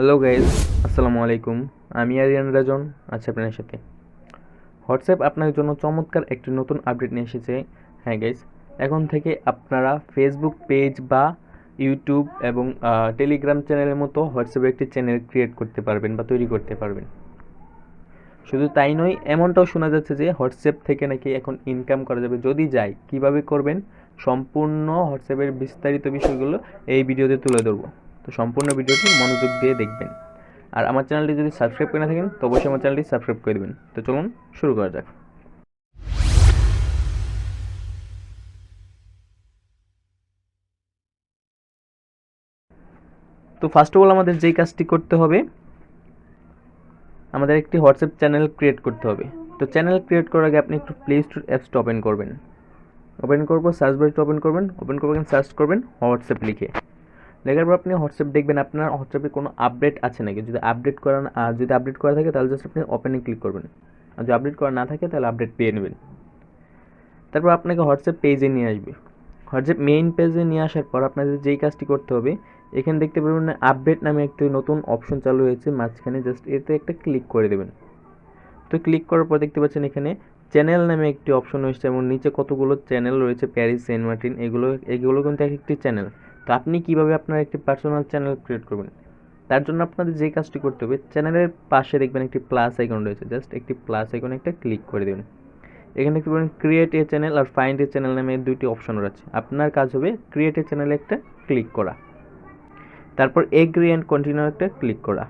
Hello guys, আসসালামু আলাইকুম। আমি রাজন আছি আপনার সাথে। হোয়াটসঅ্যাপ আপনার জন্য চমৎকার একটি নতুন আপডেট নিয়ে এসেছে। হ্যাঁ গাইজ, এখন থেকে আপনারা ফেসবুক পেজ বা ইউটিউব এবং টেলিগ্রাম চ্যানেলের মতো হোয়াটসঅ্যাপে একটি চ্যানেল ক্রিয়েট করতে পারবেন বা তৈরি করতে পারবেন। শুধু তাই নয়, এমনটাও শোনা যাচ্ছে যে হোয়াটসঅ্যাপ থেকে নাকি এখন ইনকাম করা যাবে। যদি যায়, কীভাবে করবেন সম্পূর্ণ হোয়াটসঅ্যাপের বিস্তারিত বিষয়গুলো এই ভিডিওতে তুলে ধরবো। তো সম্পূর্ণ ভিডিওটি মনোযোগ দিয়ে দেখবেন। আর আমার চ্যানেলটি যদি সাবস্ক্রাইব করে না থাকেন তো অবশ্যই আমার চ্যানেলটি সাবস্ক্রাইব করে দেবেন। তো চলুন শুরু করা যাক। তো ফার্স্ট অফ অল আমাদের যেই কাজটি করতে হবে, আমাদের একটি হোয়াটসঅ্যাপ চ্যানেল ক্রিয়েট করতে হবে। তো চ্যানেল ক্রিয়েট করার আগে আপনি একটু প্লে স্টোর অ্যাপসটা ওপেন করবেন। ওপেন করবো সার্চ বারটা ওপেন করবেন, সার্চ করবেন হোয়াটসঅ্যাপ লিখে। লেখার পর আপনি হোয়াটসঅ্যাপ দেখবেন আপনার হোয়াটসঅ্যাপে কোনো আপডেট আছে নাকি। যদি আপডেট করা থাকে তাহলে জাস্ট আপনি ওপেনে ক্লিক করবেন, আর যদি আপডেট করা না থাকে তাহলে আপডেট পেয়ে নেবেন। তারপর আপনাকে হোয়াটসঅ্যাপ পেজে নিয়ে আসবে। হোয়াটসঅ্যাপ মেইন পেজে নিয়ে আসার পর আপনাদের যেই কাজটি করতে হবে, এখানে দেখতে পারবেন আপডেট নামে একটি নতুন অপশন চালু হয়েছে মাঝখানে, জাস্ট এতে একটা ক্লিক করে দেবেন। তো ক্লিক করার পর দেখতে পাচ্ছেন এখানে চ্যানেল নামে একটি অপশন রয়েছে এবং নিচে কতগুলো চ্যানেল রয়েছে, প্যারিস, সেন্ট মার্টিন, এগুলো কিন্তু এক একটি চ্যানেল। তো আপনি কীভাবে আপনার একটি পার্সোনাল চ্যানেল ক্রিয়েট করবেন, তার জন্য আপনাদের যে কাজটি করতে হবে, চ্যানেলের পাশে দেখবেন একটি প্লাস আইকন রয়েছে, জাস্ট একটি প্লাস আইকনে একটা ক্লিক করে দেবেন। এখানে দেখতে পাবেন ক্রিয়েট এ চ্যানেল আর ফাইন্ড এ চ্যানেল নামে দুইটি অপশন রয়েছে। আপনার কাজ হবে ক্রিয়েট এ চ্যানেলে একটা ক্লিক করা, তারপর এগ্রি অ্যান্ড কন্টিনিউ একটা ক্লিক করা।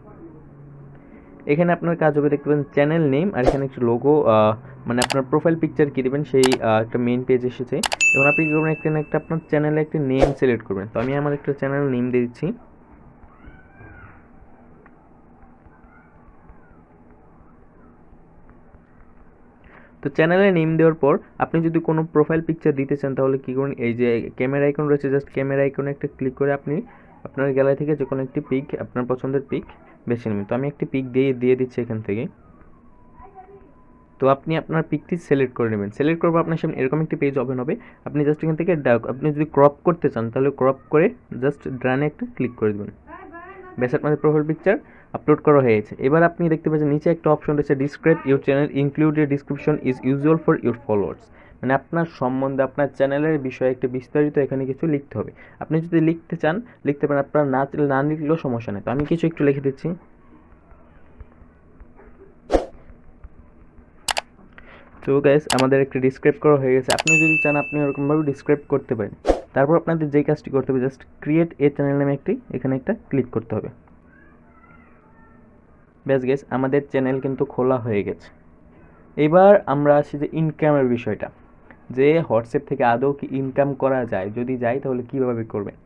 এখানে আপনার কাজ হবে দেখতে পাবেন চ্যানেল নেম, আর এখানে একটু লোগো মানে আপনার প্রোফাইল পিকচার কী দেবেন সেই একটা মেইন পেজ এসেছে। এবং আপনি কী করবেন, এখানে একটা আপনার চ্যানেলে একটি নেম সিলেক্ট করবেন। তো আমি আমার একটা চ্যানেল নেম দিয়ে দিচ্ছি। তো চ্যানেলে নেম দেওয়ার পর আপনি যদি কোনো প্রোফাইল পিকচার দিতে চান তাহলে কী করুন, এই যে ক্যামেরা আইকন রয়েছে, জাস্ট ক্যামেরা আইকনে একটা ক্লিক করে আপনি আপনার গ্যালারি থেকে যে কোনো একটি পিক, আপনার পছন্দের পিক বেছে নেবেন। তো আমি একটি পিক দিয়ে দিচ্ছি এখান থেকে। তো আপনি আপনার পিকটি সিলেক্ট করে নেবেন। সিলেক্ট করবো আপনার সামনে এরকম একটি পেজ ওপেন হবে। আপনি জাস্ট এখান থেকে আপনি যদি ক্রপ করতে চান তাহলে ক্রপ করে জাস্ট ডানে একটা ক্লিক করে দেবেন। ব্যাস, আপনাদের প্রোফাইল পিকচার আপলোড করা হয়েছে। এবার আপনি দেখতে পাচ্ছেন নিচে একটা অপশন রয়েছে describe your channel, include A description is usual for your followers. মানে আপনার সম্বন্ধে, আপনার চ্যানেলের বিষয়ে একটা বিস্তারিত এখানে কিছু লিখতে হবে। আপনি যদি লিখতে চান লিখতে পারেন, আপনার না লিখলেও সমস্যা নেই। তো আমি কিছু একটু লিখে দিচ্ছি। তো গাইস, আমাদের একটা ডিসক্রাইব করা হয়ে গেছে। আপনি যদি চান আপনি ওরকমভাবে ডিসক্রাইব করতে পারেন। তারপর আপনাদের যেই কাজটি করতে হবে, জাস্ট ক্রিয়েট এ চ্যানেল নামে এখানে একটা ক্লিক করতে হবে। ব্যাস গাইস, আমাদের চ্যানেল কিন্তু খোলা হয়ে গেছে। এবার আমরা আসি যে ইনকামের বিষয়টা, যে হোয়াটসঅ্যাপ থেকে আদৌ কি ইনকাম করা যায়, যদি যায় তাহলে কীভাবে করবেন।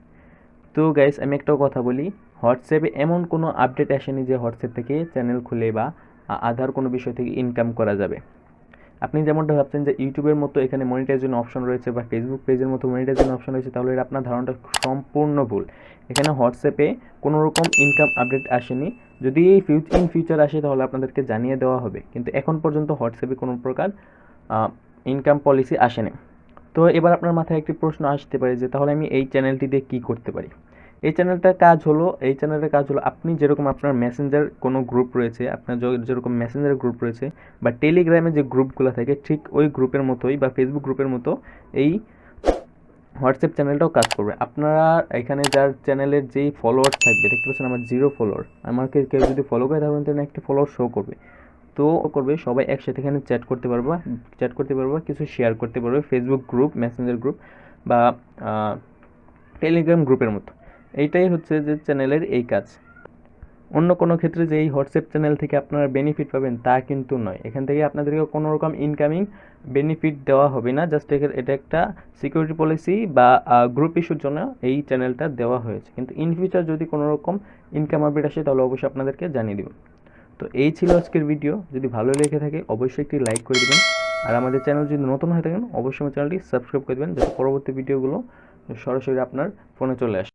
তো গাইস, আমি একটা কথা বলি, হোয়াটসঅ্যাপে এমন কোনো আপডেট আসেনি যে হোয়াটসঅ্যাপ থেকে চ্যানেল খুলে বা আদার কোনো বিষয় থেকে ইনকাম করা যাবে। আপনি যেমনটা ভাবছেন যে ইউটিউবের মতো এখানে মনিটাইজেশন অপশন রয়েছে বা ফেসবুক পেজের মতো মনিটাইজেশন অপশন রয়েছে, তাহলে আপনার ধারণাটা সম্পূর্ণ ভুল। এখানে হোয়াটসঅ্যাপে কোনো রকম ইনকাম আপডেট আসেনি। যদি ইন ফিউচার আসে তাহলে আপনাদেরকে জানিয়ে দেওয়া হবে, কিন্তু এখন পর্যন্ত হোয়াটসঅ্যাপে কোনো প্রকার ইনকাম পলিসি আসেনি। তো এবার আপনার মাথায় একটি প্রশ্ন আসতে পারে যে তাহলে আমি এই চ্যানেলটি দিয়ে কী করতে পারি। এই চ্যানেলের কাজ হলো আপনি যেরকম আপনার মেসেঞ্জার কোনো গ্রুপ রয়েছে, আপনার যেরকম মেসেঞ্জার গ্রুপ রয়েছে বা টেলিগ্রামে যে গ্রুপগুলো থাকে, ঠিক ওই গ্রুপের মতোই বা ফেসবুক গ্রুপের মতো এই হোয়াটসঅ্যাপ চ্যানেলটাও কাজ করবে। আপনারা এখানে যার চ্যানেলের যেই ফলোয়ার থাকবে, দেখতে পাচ্ছেন আমার 0 ফলোয়ার, আমাকে কেউ যদি ফলো করে তাহলে একটি ফলোয়ার শো করবে। তো সবাই একসাথে এখানে চ্যাট করতে পারবা, কিছু শেয়ার করতে পারবে ফেসবুক গ্রুপ, মেসেঞ্জার গ্রুপ বা টেলিগ্রাম গ্রুপের মতো। এইটাই হচ্ছে যে চ্যানেলের এই কাজ। অন্য কোনো ক্ষেত্রে যে এই হোয়াটসঅ্যাপ চ্যানেল থেকে আপনারা বেনিফিট পাবেন তা কিন্তু নয়। এখান থেকে আপনাদেরকে কোনো রকম ইনকামিং বেনিফিট দেওয়া হবে না। জাস্ট এটা একটা সিকিউরিটি পলিসি বা গ্রুপ ইস্যুর জন্য এই চ্যানেলটা দেওয়া হয়েছে। কিন্তু ইন ফিউচার যদি কোনো রকম ইনকাম আপডেট আসে তাহলে অবশ্যই আপনাদেরকে জানিয়ে দেব। তো এই ছিল আজকের ভিডিও। যদি ভালো লেগে থাকে অবশ্যই একটি লাইক করে দেবেন, আর আমাদের চ্যানেল যদি নতুন হয়ে থাকেন অবশ্যই আমার চ্যানেলটি সাবস্ক্রাইব করে দেবেন, যাতে পরবর্তী ভিডিওগুলো সরাসরি আপনার ফোনে চলে আসে।